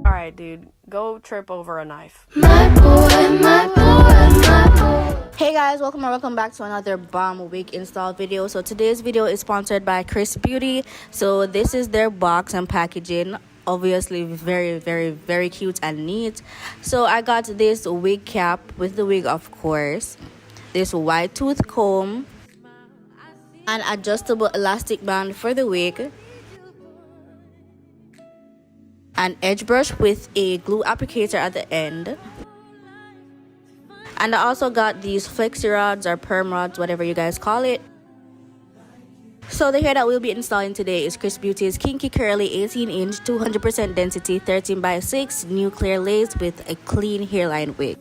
Alright, dude, go trip over a knife. My boy, my boy, my boy. Hey guys, welcome back to another bomb wig install video. So today's video is sponsored by XrsBeauty. So this is their box and packaging, obviously very cute and neat. So I got this wig cap with the wig, of course, this white tooth comb, an adjustable elastic band for the wig, an edge brush with a glue applicator at the end, and I also got these flexi rods or perm rods, whatever you guys call it. So the hair that we'll be installing today is XrsBeauty's Kinky Curly 18-inch 200% density 13x6 new clear lace with a clean hairline wig.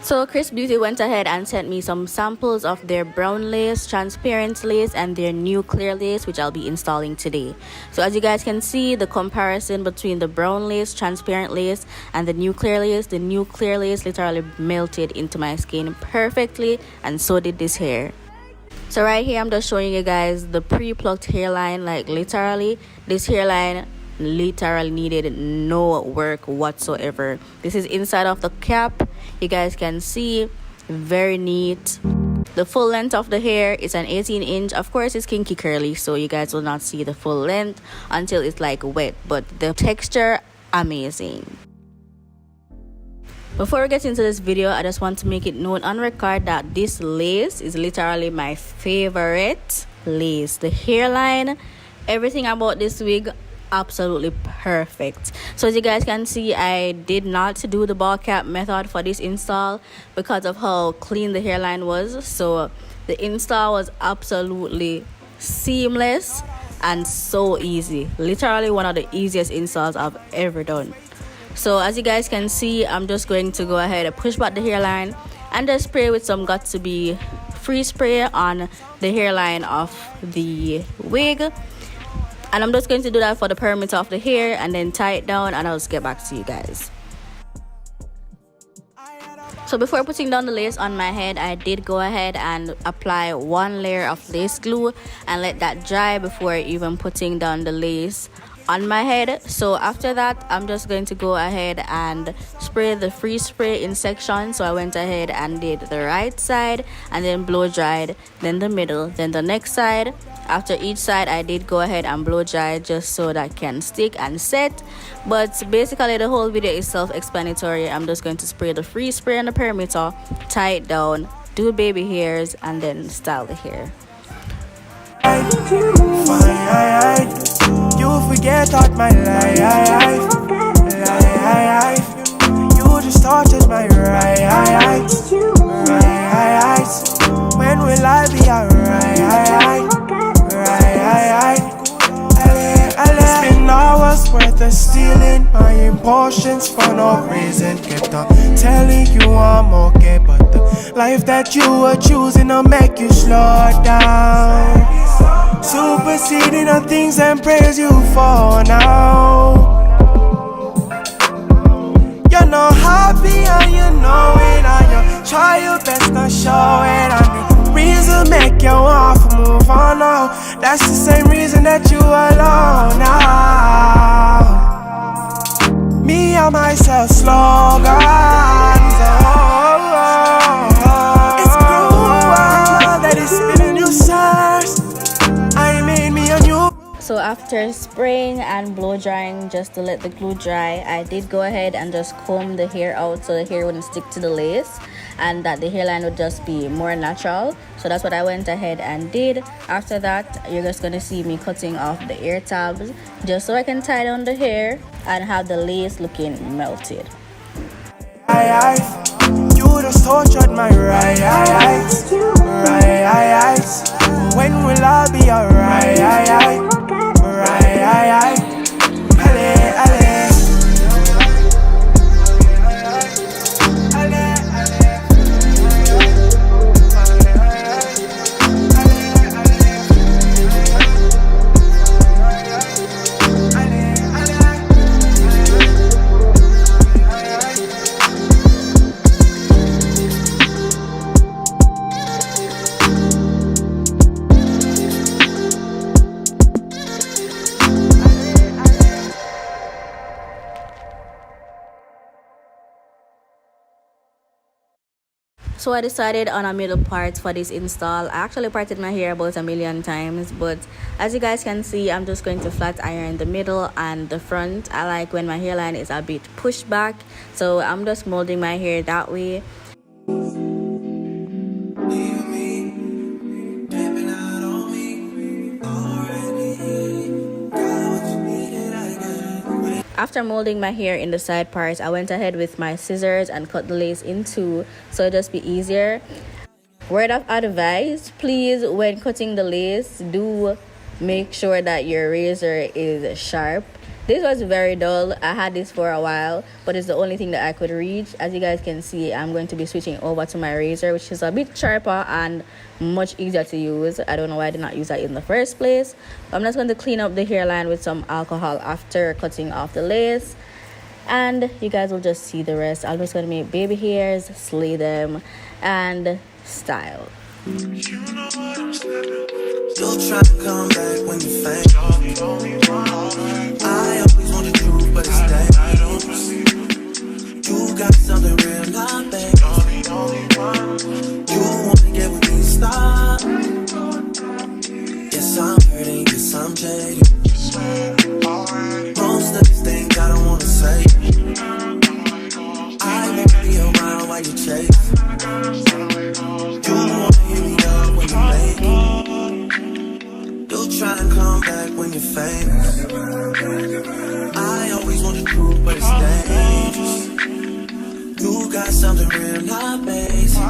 So XrsBeauty went ahead and sent me some samples of their brown lace, transparent lace, and their new clear lace, which I'll be installing today. So as you guys can see, the comparison between the brown lace, transparent lace, and the new clear lace literally melted into my skin perfectly, and so did this hair. So right here I'm just showing you guys the pre-plucked hairline. Like literally, this hairline literally needed no work whatsoever. This is inside of the cap, you guys can see, very neat. The full length of the hair is an 18-inch. Of course it's kinky curly, so you guys will not see the full length until it's like wet, but the texture, amazing. Before we get into this video, I just want to make it known on record that this lace is literally my favorite lace. The hairline, everything about this wig, absolutely perfect. So as you guys can see, I did not do the ball cap method for this install because of how clean the hairline was. So the install was absolutely seamless and so easy. Literally one of the easiest installs I've ever done. So as you guys can see, I'm just going to go ahead and push back the hairline and just spray with some got to be free spray on the hairline of the wig. And I'm just going to do that for the perimeter of the hair and then tie it down, and I'll just get back to you guys. So before putting down the lace on my head, I did go ahead and apply one layer of lace glue and let that dry before even putting down the lace on my head. So after that, I'm just going to go ahead and spray the free spray in sections. So I went ahead and did the right side and then blow dried, then the middle, then the next side. After each side, I did go ahead and blow dry just so that can stick and set. But basically the whole video is self-explanatory. I'm just going to spray the free spray on the perimeter, tie it down, do baby hairs, and then style the hair. You forget out my life. You just tortured my right. When will I be alright? Spend hours worth of stealing my emotions for no reason. Kept on telling you I'm okay, but the life that you were choosing will make you slow down. Superseding the things and praise you for now. You're not happy and you know it, and you try your best to show it, and the reason make you want to move on now. That's the same reason that you alone now. Me and myself slogans. It's cruel that it's spinning your sides. I made me a new. So after spraying and blow drying just to let the glue dry, I did go ahead and just comb the hair out so the hair wouldn't stick to the lace and that the hairline would just be more natural. So that's what I went ahead and did. After that, you're just going to see me cutting off the ear tabs just so I can tie down the hair and have the lace looking melted. You just tortured my right. When will I be alright? So I decided on a middle part for this install. I actually parted my hair about 1,000,000 times, but as you guys can see, I'm just going to flat iron the middle and the front. I like when my hairline is a bit pushed back, so I'm just molding my hair that way. After molding my hair in the side parts, I went ahead with my scissors and cut the lace in two, so it'll just be easier. Word of advice, please, when cutting the lace, do make sure that your razor is sharp. This was very dull. I had this for a while, but it's the only thing that I could reach. As you guys can see, I'm going to be switching over to my razor, which is a bit sharper and much easier to use. I don't know why I did not use that in the first place. I'm just going to clean up the hairline with some alcohol after cutting off the lace, and you guys will just see the rest. I'm just going to make baby hairs, slay them, and style. You know what I'm stepping. You'll try to come back when you faint. I always want the truth, but it's dangerous. You got something real, not bad. You wanna get with me, stop. Yes, I'm hurting, yes, I'm jaded. Most of these things I don't wanna say. I won't be around while you chase. You wanna hear me up when you make it. You'll try and come back when you're famous. I always want the truth, but it's dangerous. You got something real, not basic.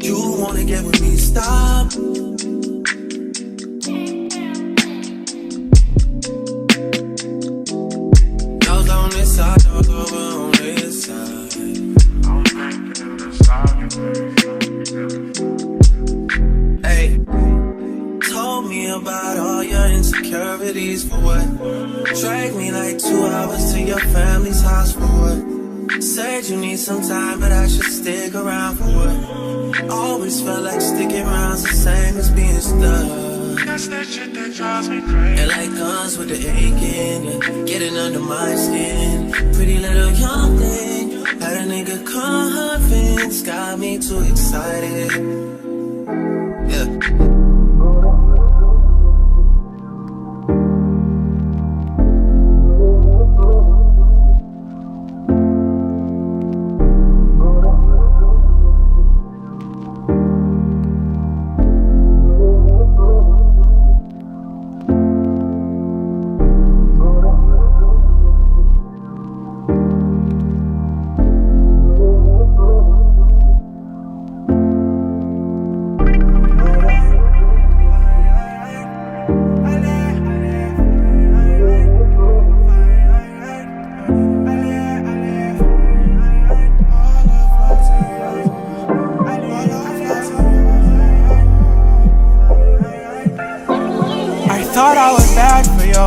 You wanna get with me, stop. Y'all's on this side, y'all's over on this side. Hey, told me about all your insecurities for what? Drag me like 2 hours to your family's house for what? Said you need some time, but I should stick around for what? Always felt like sticking around's the same as being stuck. That's that shit that drives me crazy. And like guns with the aching, yeah, getting under my skin. Pretty little young thing, had a nigga convinced, got me too excited. Yeah. Thought I was bad for you.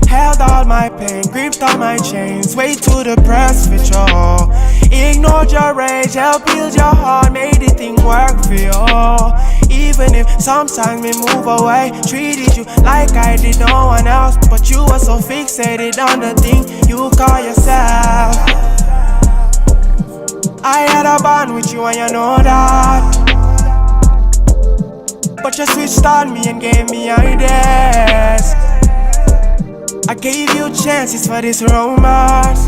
Held all my pain, gripped all my chains, way too depressed for you. Ignored your rage, helped build your heart, made the thing work for you. Even if sometimes we move away, treated you like I did no one else, but you were so fixated on the thing you call yourself. I had a bond with you and you know that, but you switched on me and gave me ideas. I gave you chances for this romance,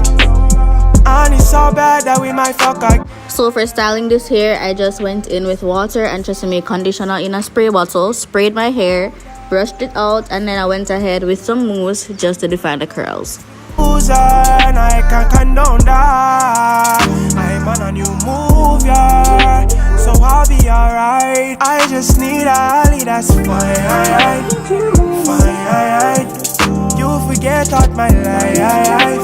and it's so bad that we might fuck again. So for styling this hair, I just went in with water and Tresemme conditioner in a spray bottle, sprayed my hair, brushed it out, and then I went ahead with some mousse just to define the curls. And I can't condone that. I'm on a new move, yeah, so I'll be alright. I just need a alley, that's fine, fine. You forget out my life.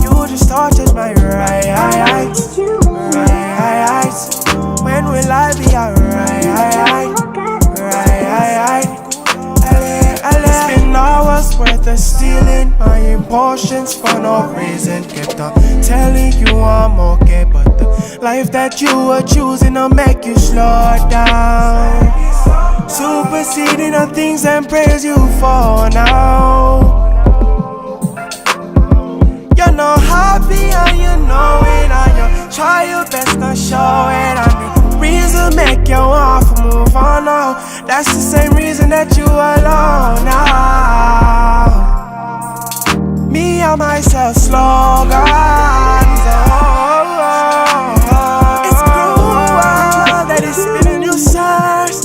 You just tortured my rights. When will I be alright? Spend hours worth of stealing my emotions for no reason. Kept on telling you I'm okay, but the life that you were choosing will make you slow down. Superseding the things and praise you for now. You're not happy and you know it, and you're show it on the reason make you want to move on now. That's the same reason that you alone now. Me and myself slogans. It's cruel that it's been a new source.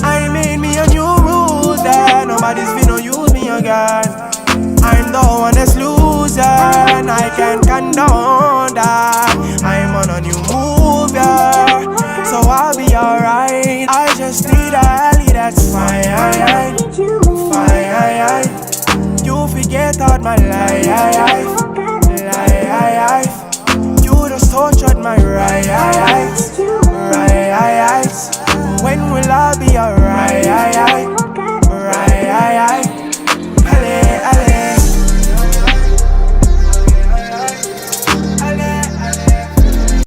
I made me a new rule that nobody's gonna use me again. I'm the one that's losing, I can't condone that. I'm on a new move, yeah, so I'll be alright. I just need a alley that's fine, fine. You forget out my life. You just tortured my right.